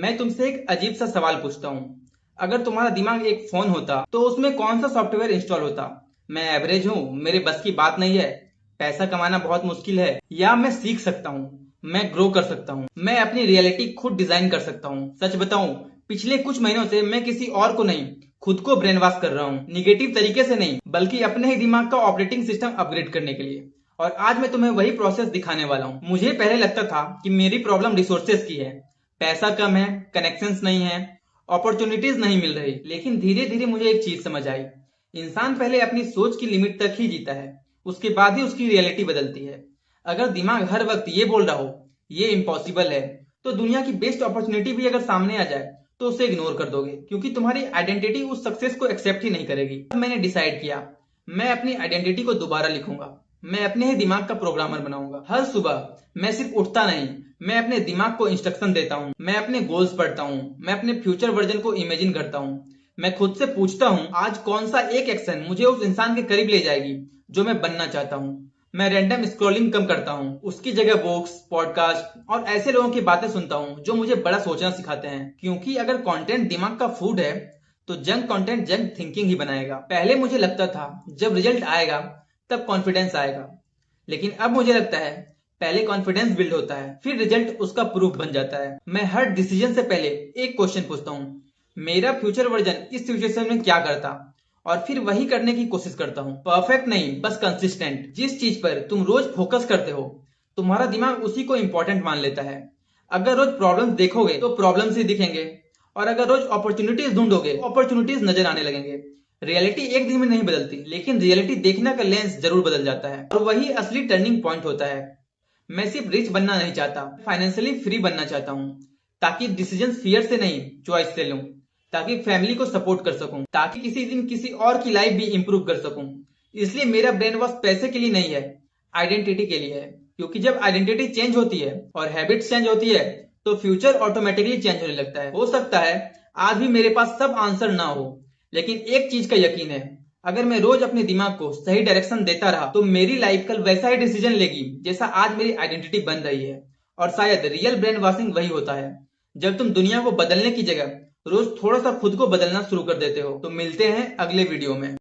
मैं तुमसे एक अजीब सा सवाल पूछता हूँ। अगर तुम्हारा दिमाग एक फोन होता तो उसमें कौन सा सॉफ्टवेयर इंस्टॉल होता? मैं एवरेज हूँ, मेरे बस की बात नहीं है, पैसा कमाना बहुत मुश्किल है, या मैं सीख सकता हूँ, मैं ग्रो कर सकता हूँ, मैं अपनी रियलिटी खुद डिजाइन कर सकता हूँ। सच बताऊं, पिछले कुछ महीनों से मैं किसी और को नहीं, खुद को ब्रेन वॉश कर रहा हूँ। निगेटिव तरीके से नहीं, बल्कि अपने ही दिमाग का ऑपरेटिंग सिस्टम अपग्रेड करने के लिए। और आज मैं तुम्हें वही प्रोसेस दिखाने वाला हूँ। मुझे पहले लगता था कि मेरी प्रॉब्लम रिसोर्सेज की है, पैसा कम है, कनेक्शंस नहीं है, अपॉर्चुनिटीज नहीं मिल रही। लेकिन धीरे धीरे मुझे एक चीज समझ आई, इंसान पहले अपनी सोच की लिमिट तक ही जीता है, उसके बाद ही उसकी रियलिटी बदलती है। अगर दिमाग हर वक्त ये बोल रहा हो ये इम्पॉसिबल है, तो दुनिया की बेस्ट अपॉर्चुनिटी भी अगर सामने आ जाए तो उसे इग्नोर कर दोगे, क्योंकि तुम्हारी आइडेंटिटी उस सक्सेस को एक्सेप्ट ही नहीं करेगी। मैंने डिसाइड किया, मैं अपनी आइडेंटिटी को दोबारा लिखूंगा। मैं अपने ही दिमाग का प्रोग्रामर बनाऊंगा। हर सुबह मैं सिर्फ उठता नहीं, मैं अपने दिमाग को इंस्ट्रक्शन देता हूँ, मैं अपने गोल्स पढ़ता हूँ, मैं अपने फ्यूचर वर्जन को इमेजिन करता हूँ। मैं खुद से पूछता हूँ आज कौन सा एक एक्शन मुझे उस इंसान के करीब ले जाएगी जो मैं बनना चाहता हूँ। मैं रैंडम स्क्रॉलिंग कम करता हूँ, उसकी जगह बुक्स, पॉडकास्ट और ऐसे लोगों की बातें सुनता हूँ जो मुझे बड़ा सोचना सिखाते हैं। क्योंकि अगर कंटेंट दिमाग का फूड है तो जंक कंटेंट जंक थिंकिंग ही बनाएगा। पहले मुझे लगता था जब रिजल्ट आएगा तब कॉन्फिडेंस आएगा, लेकिन अब मुझे लगता है पहले कॉन्फिडेंस बिल्ड होता है, फिर रिजल्ट उसका प्रूफ बन जाता है। मैं हर डिसीजन से पहले एक क्वेश्चन पूछता हूँ, मेरा फ्यूचर वर्जन इस सिचुएशन में क्या करता, और फिर वही करने की कोशिश करता हूँ। परफेक्ट नहीं, बस कंसिस्टेंट। जिस चीज पर तुम रोज फोकस करते हो तुम्हारा दिमाग उसी को इंपॉर्टेंट मान लेता है। अगर रोज प्रॉब्लम्स देखोगे तो प्रॉब्लम्स ही दिखेंगे, और अगर रोज अपॉर्चुनिटीज ढूंढोगे अपॉर्चुनिटीज नजर आने लगेंगे। रियलिटी एक दिन में नहीं बदलती, लेकिन रियलिटी देखने का लेंस जरूर बदल जाता है, और वही असली टर्निंग पॉइंट होता है। मैं सिर्फ रिच बनना नहीं चाहता, फाइनेंशियली फ्री बनना चाहता हूँ, ताकि डिसीजन फियर से नहीं चॉइस से लूं, ताकि फैमिली को सपोर्ट कर सकूं, ताकि किसी दिन किसी और की लाइफ भी इंप्रूव कर सकूं। इसलिए मेरा ब्रेन वॉश पैसे के लिए नहीं है, आइडेंटिटी के लिए है। क्योंकि जब आइडेंटिटी चेंज होती है और हैबिट्स चेंज होती है तो फ्यूचर ऑटोमेटिकली चेंज होने लगता है। हो सकता है आज भी मेरे पास सब आंसर ना हो, लेकिन एक चीज का यकीन है, अगर मैं रोज अपने दिमाग को सही डायरेक्शन देता रहा तो मेरी लाइफ कल वैसा ही डिसीजन लेगी जैसा आज मेरी आइडेंटिटी बन रही है। और शायद रियल ब्रेन वॉशिंग वही होता है, जब तुम दुनिया को बदलने की जगह रोज थोड़ा सा खुद को बदलना शुरू कर देते हो। तो मिलते हैं अगले वीडियो में।